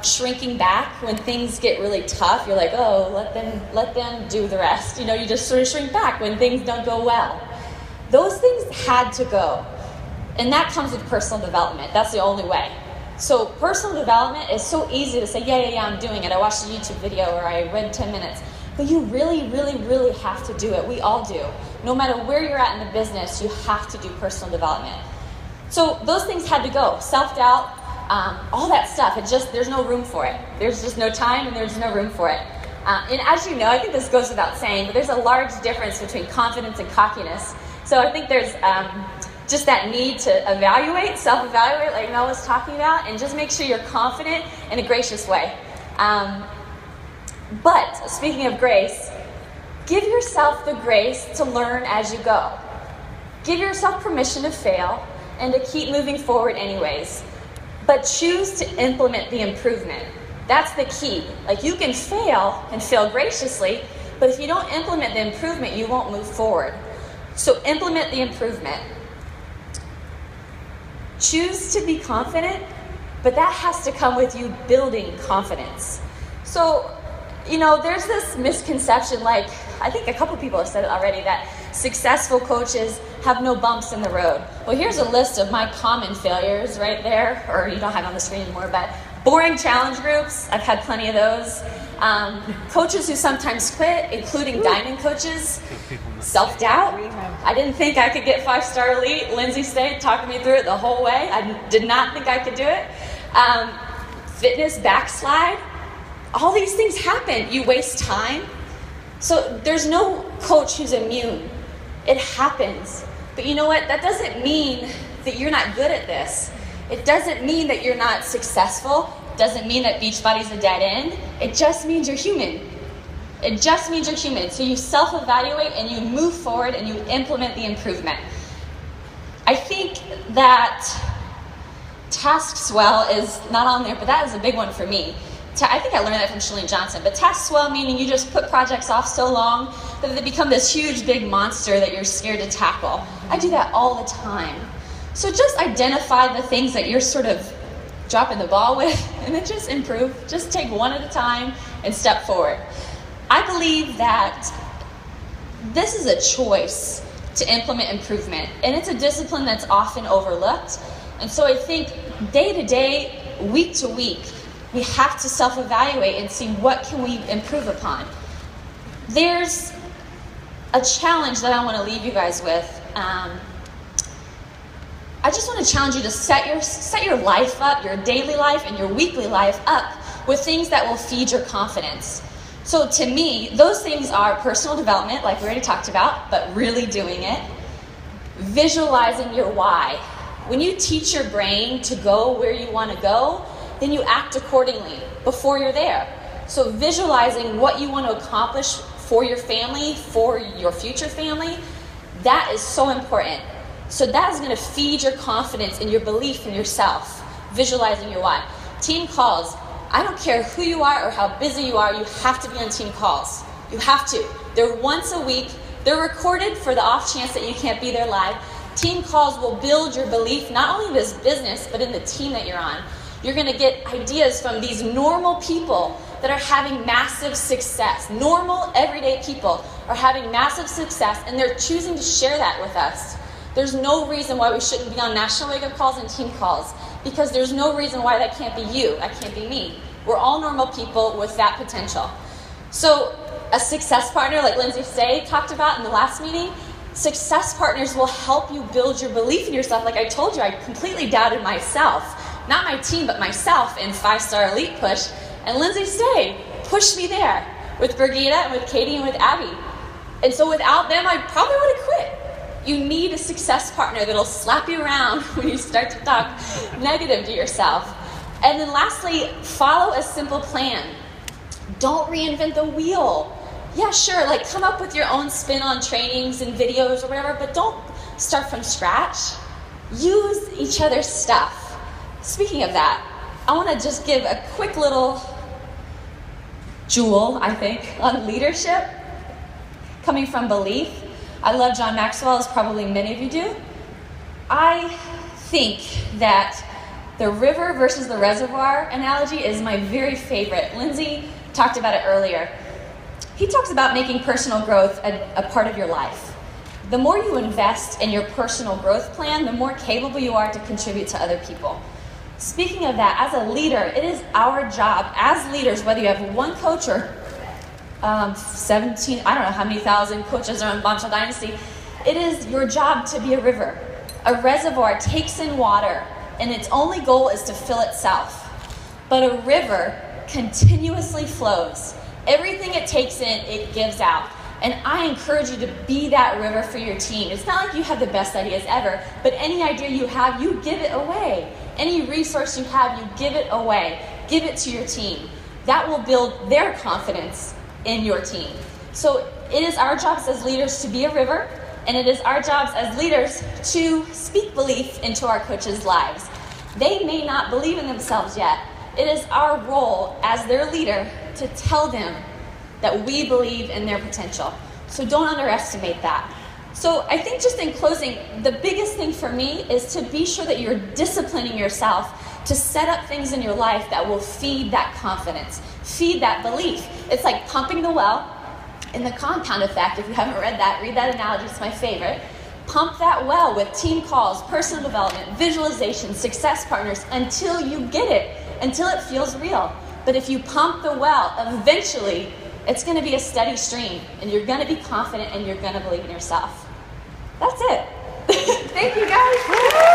shrinking back when things get really tough. You're like, oh, let them do the rest. You know, you just sort of shrink back when things don't go well. Those things had to go. And that comes with personal development. That's the only way. So personal development is so easy to say, yeah, I'm doing it. I watched a YouTube video or I read 10 minutes. But you really, really, really have to do it. We all do. No matter where you're at in the business, you have to do personal development. So those things had to go. Self-doubt, all that stuff. There's no room for it. There's just no time and there's no room for it. And as you know, I think this goes without saying, but there's a large difference between confidence and cockiness. So I think there's just that need to evaluate, self-evaluate, like Mel was talking about, and just make sure you're confident in a gracious way. But speaking of grace, give yourself the grace to learn as you go. Give yourself permission to fail and to keep moving forward anyways. But choose to implement the improvement. That's the key. Like, you can fail and fail graciously, but if you don't implement the improvement, you won't move forward. So implement the improvement. Choose to be confident, but that has to come with you building confidence. So, you know, there's this misconception, like, I think a couple people have said it already, that successful coaches have no bumps in the road. Well, here's a list of my common failures right there, or you don't have it on the screen anymore, but boring challenge groups, I've had plenty of those. Coaches who sometimes quit, including diamond coaches. Self-doubt. I didn't think I could get 5-star elite. Lindsay stayed, talking me through it the whole way. I did not think I could do it. Fitness backslide. All these things happen. You waste time. So there's no coach who's immune. It happens. But you know what? That doesn't mean that you're not good at this. It doesn't mean that you're not successful. It doesn't mean that Beachbody's a dead end. It just means you're human. It just means you're human. So you self-evaluate and you move forward and you implement the improvement. I think that task swell is not on there, but that is a big one for me. I think I learned that from Chalene Johnson. But task swell meaning you just put projects off so long that they become this huge big monster that you're scared to tackle. I do that all the time. So just identify the things that you're sort of dropping the ball with and then just improve. Just take one at a time and step forward. I believe that this is a choice to implement improvement, and it's a discipline that's often overlooked. And so I think day to day, week to week, we have to self-evaluate and see what can we improve upon. There's a challenge that I want to leave you guys with. I just want to challenge you to set your life up, your daily life and your weekly life up with things that will feed your confidence. So to me, those things are personal development, like we already talked about, but really doing it. Visualizing your why. When you teach your brain to go where you want to go, then you act accordingly before you're there. So visualizing what you want to accomplish for your family, for your future family, that is so important. So that is going to feed your confidence and your belief in yourself. Visualizing your why. Team calls. I don't care who you are or how busy you are, you have to be on team calls. You have to. They're once a week. They're recorded for the off chance that you can't be there live. Team calls will build your belief not only in this business, but in the team that you're on. You're going to get ideas from these normal people that are having massive success. Normal, everyday people are having massive success, and they're choosing to share that with us. There's no reason why we shouldn't be on national wake-up calls and team calls, because there's no reason why that can't be you, that can't be me. We're all normal people with that potential. So a success partner, like Lindsay Stay talked about in the last meeting, success partners will help you build your belief in yourself. Like I told you, I completely doubted myself. Not my team, but myself in 5-star elite push. And Lindsay Stay pushed me there with Brigitte and with Katie and with Abby. And so without them, I probably would have quit. You need a success partner that'll slap you around when you start to talk negative to yourself. And then lastly, follow a simple plan. Don't reinvent the wheel. Yeah, sure, like come up with your own spin on trainings and videos or whatever, but don't start from scratch. Use each other's stuff. Speaking of that, I want to just give a quick little jewel, I think, on leadership coming from belief. I love John Maxwell, as probably many of you do. I think that The river versus the reservoir analogy is my very favorite. Lindsay talked about it earlier. He talks about making personal growth a part of your life. The more you invest in your personal growth plan, the more capable you are to contribute to other people. Speaking of that, as a leader, it is our job as leaders, whether you have one coach or 17, I don't know how many thousand coaches are in Bombshell Dynasty, it is your job to be a river. A reservoir takes in water, and its only goal is to fill itself. But a river continuously flows. Everything it takes in, it gives out. And I encourage you to be that river for your team. It's not like you have the best ideas ever, but any idea you have, you give it away. Any resource you have, you give it away. Give it to your team. That will build their confidence in your team. So it is our jobs as leaders to be a river, and it is our jobs as leaders to speak belief into our coaches' lives. They may not believe in themselves yet. It is our role as their leader to tell them that we believe in their potential. So don't underestimate that. So I think just in closing, the biggest thing for me is to be sure that you're disciplining yourself to set up things in your life that will feed that confidence, feed that belief. It's like pumping the well in the compound effect. If you haven't read that, read that analogy, it's my favorite. Pump that well with team calls, personal development, visualization, success partners until you get it, until it feels real. But if you pump the well, eventually it's going to be a steady stream, and you're going to be confident, and you're going to believe in yourself. That's it. Thank you, guys.